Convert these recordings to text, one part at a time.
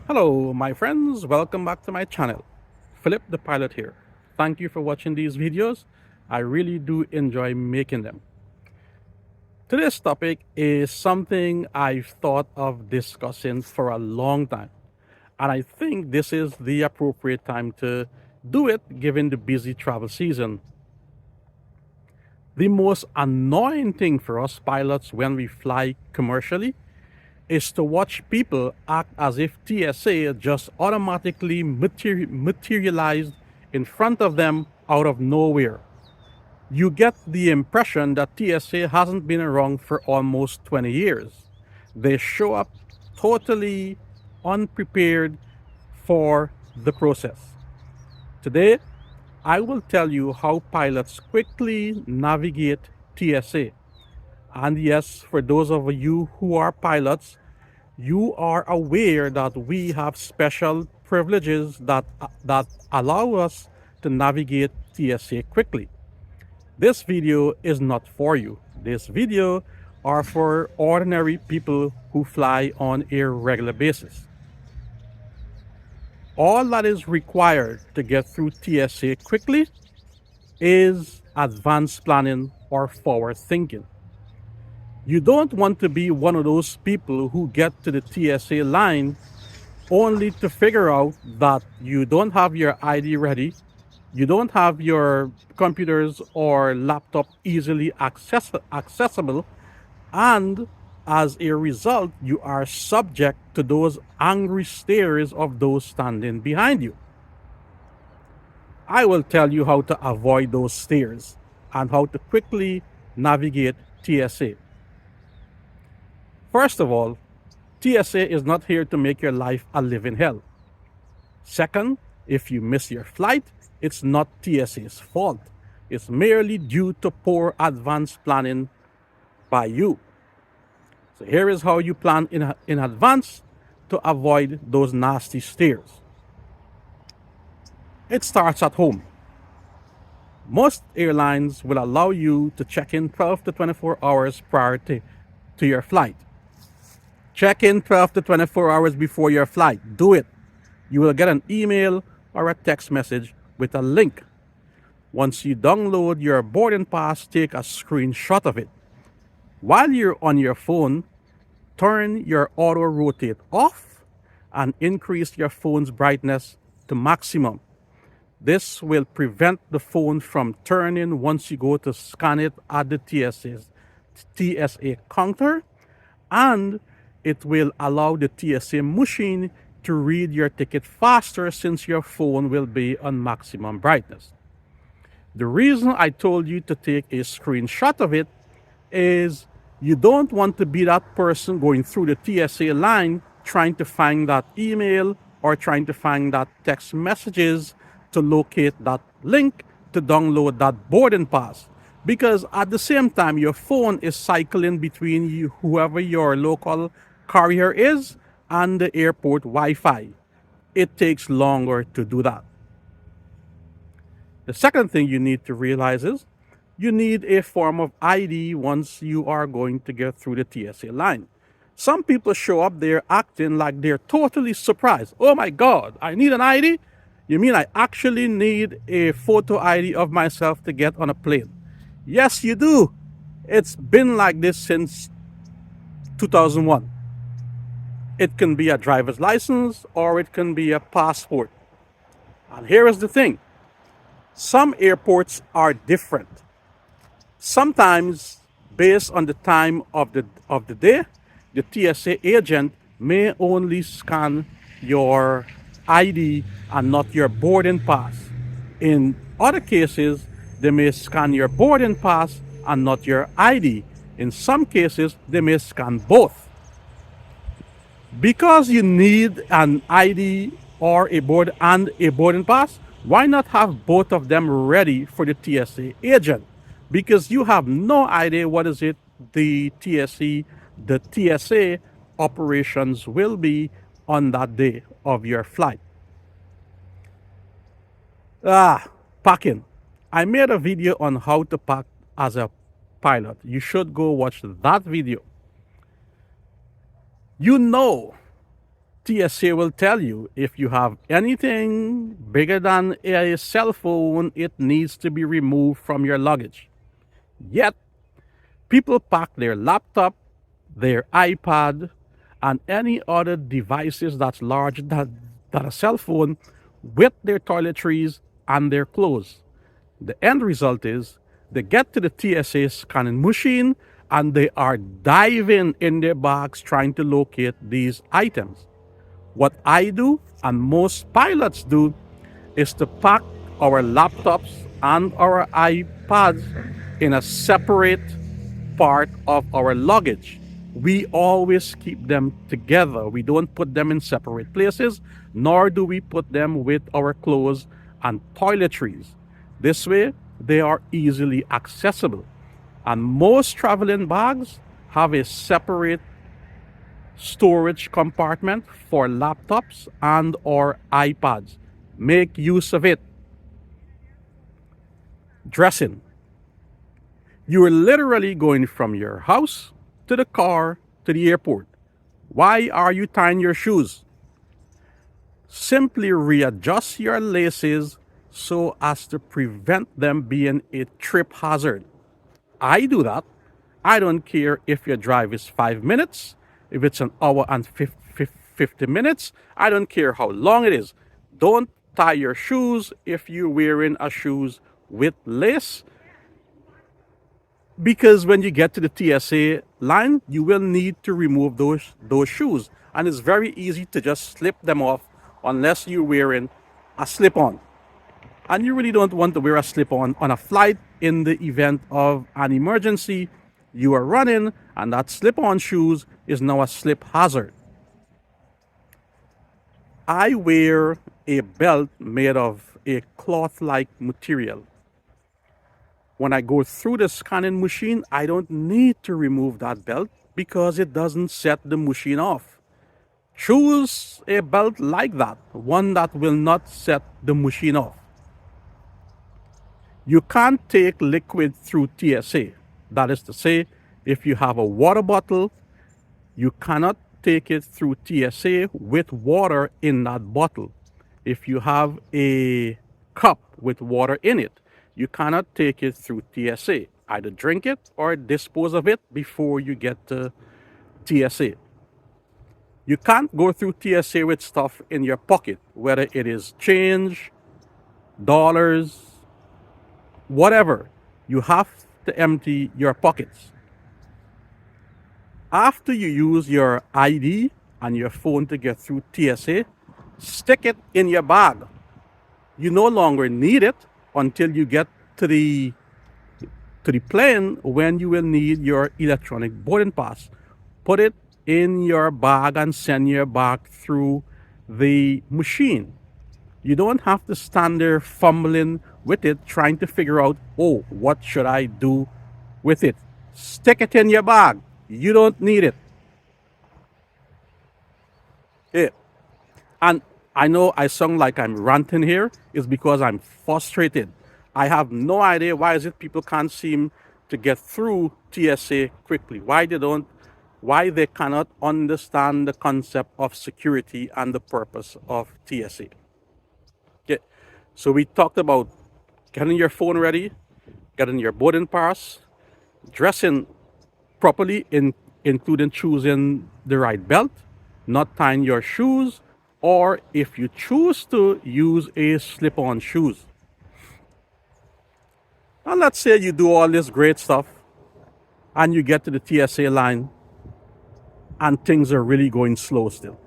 Hello, my friends. Welcome back to my channel. Philip the Pilot here. Thank you for watching these videos. I really do enjoy making them. Today's topic is something I've thought of discussing for a long time. And I think this is the appropriate time to do it given the busy travel season. The most annoying thing for us pilots when we fly commercially is to watch people act as if TSA just automatically materialized in front of them out of nowhere. You get the impression that TSA hasn't been around for almost 20 years. They show up totally unprepared for the process. Today, I will tell you how pilots quickly navigate TSA. And yes, for those of you who are pilots, you are aware that we have special privileges that allow us to navigate TSA quickly. This video is not for you. This video are for ordinary people who fly on a regular basis. All that is required to get through TSA quickly is advanced planning or forward thinking. You don't want to be one of those people who get to the TSA line only to figure out that you don't have your ID ready, you don't have your computers or laptop easily accessible, and as a result, you are subject to those angry stares of those standing behind you. I will tell you how to avoid those stares and how to quickly navigate TSA. First of all, TSA is not here to make your life a living hell. Second, if you miss your flight, it's not TSA's fault. It's merely due to poor advanced planning by you. So here is how you plan in advance to avoid those nasty stares. It starts at home. Most airlines will allow you to check in 12 to 24 hours prior to your flight. Check in 12 to 24 hours before your flight. Do it. You will get an email or a text message with a link. Once you download your boarding pass, take a screenshot of it. While you're on your phone, turn your auto rotate off and increase your phone's brightness to maximum. This will prevent the phone from turning once you go to scan it at the TSA counter, and it will allow the TSA machine to read your ticket faster since your phone will be on maximum brightness. The reason I told you to take a screenshot of it is you don't want to be that person going through the TSA line trying to find that email or trying to find that text messages to locate that link to download that boarding pass. Because at the same time, your phone is cycling between you, whoever your local carrier is, and the airport Wi-Fi. It takes longer to do that. The second thing you need to realize is you need a form of ID once you are going to get through the TSA line. Some people show up there acting like they're totally surprised. Oh my God, I need an ID? You mean I actually need a photo ID of myself to get on a plane? Yes, you do. It's been like this since 2001. It can be a driver's license or it can be a passport. And here is the thing. Some airports are different. Sometimes, based on the time of the day, the TSA agent may only scan your ID and not your boarding pass. In other cases, they may scan your boarding pass and not your ID. In some cases, they may scan both. Because you need an ID or a boarding pass, why not have both of them ready for the TSA agent? Because you have no idea what is it the TSA operations will be on that day of your flight. Packing. I made a video on how to pack as a pilot. You should go watch that video. You know TSA will tell you if you have anything bigger than a cell phone, it needs to be removed from your luggage. Yet, people pack their laptop, their iPad, and any other devices that's larger than a cell phone with their toiletries and their clothes. The end result is they get to the TSA scanning machine and they are diving in their bags trying to locate these items. What I do and most pilots do is to pack our laptops and our iPads in a separate part of our luggage. We always keep them together. We don't put them in separate places, nor do we put them with our clothes and toiletries. This way, they are easily accessible. And most traveling bags have a separate storage compartment for laptops and or iPads. Make use of it. Dressing. You are literally going from your house to the car to the airport. Why are you tying your shoes? Simply readjust your laces so as to prevent them being a trip hazard. I do that. I don't care if your drive is 5 minutes, if it's an hour and 50 minutes. I don't care how long it is. Don't tie your shoes if you're wearing a shoes with lace, because when you get to the TSA line, you will need to remove those shoes, and it's very easy to just slip them off unless you're wearing a slip-on. And you really don't want to wear a slip-on a flight in the event of an emergency. You are running, and that slip-on shoes is now a slip hazard. I wear a belt made of a cloth-like material. When I go through the scanning machine, I don't need to remove that belt because it doesn't set the machine off. Choose a belt like that, one that will not set the machine off. You can't take liquid through TSA. That is to say, if you have a water bottle, you cannot take it through TSA with water in that bottle. If you have a cup with water in it, you cannot take it through TSA. Either drink it or dispose of it before you get to TSA. You can't go through TSA with stuff in your pocket, whether it is change, dollars, whatever. You have to empty your pockets. After you use your ID and your phone to get through TSA, stick it in your bag. You no longer need it until you get to the plane, when you will need your electronic boarding pass. Put it in your bag and send your bag through the machine. You don't have to stand there fumbling with it, trying to figure out, oh, what should I do with it? Stick it in your bag. You don't need it. Yeah. And I know I sound like I'm ranting here. It's because I'm frustrated. I have no idea why is it people can't seem to get through TSA quickly. Why they cannot understand the concept of security and the purpose of TSA. Okay. So we talked about getting your phone ready, getting your boarding pass, dressing properly, including choosing the right belt, not tying your shoes, or if you choose to use a slip-on shoes. And let's say you do all this great stuff and you get to the TSA line and things are really going slow still.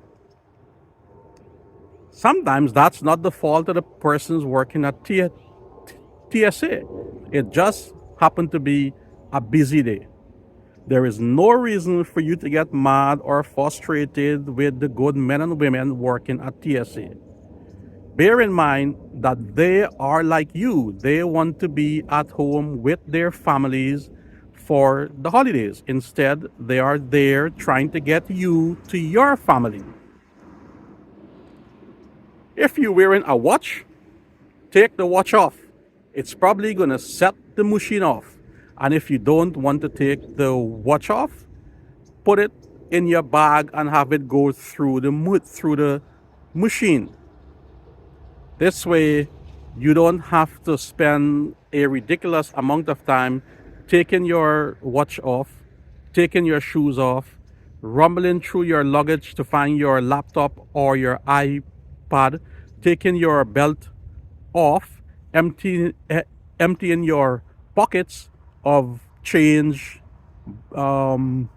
Sometimes that's not the fault of the persons working at TSA. It just happened to be a busy day. There is no reason for you to get mad or frustrated with the good men and women working at TSA. Bear in mind that they are like you. They want to be at home with their families for the holidays. Instead, they are there trying to get you to your family. If you're wearing a watch, take the watch off. It's probably going to set the machine off. And if you don't want to take the watch off, put it in your bag and have it go through the machine. This way, you don't have to spend a ridiculous amount of time taking your watch off, taking your shoes off, rumbling through your luggage to find your laptop or your iPad, taking your belt off, emptying your pockets of change, um,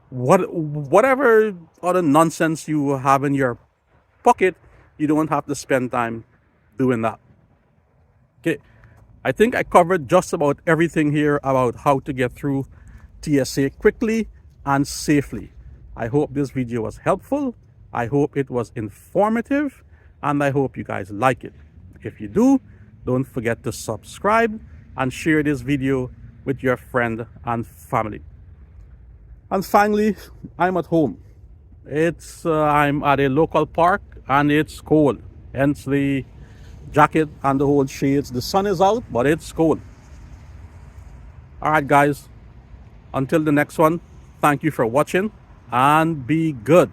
whatever other nonsense you have in your pocket. You don't have to spend time doing that. Okay, I think I covered just about everything here about how to get through TSA quickly and safely. I hope this video was helpful. I hope it was informative, and I hope you guys like it. If you do, don't forget to subscribe and share this video with your friend and family. And finally, I'm at home. I'm at a local park and it's cold. Hence the jacket and the whole shades. The sun is out, but it's cold. All right, guys. Until the next one, thank you for watching and be good.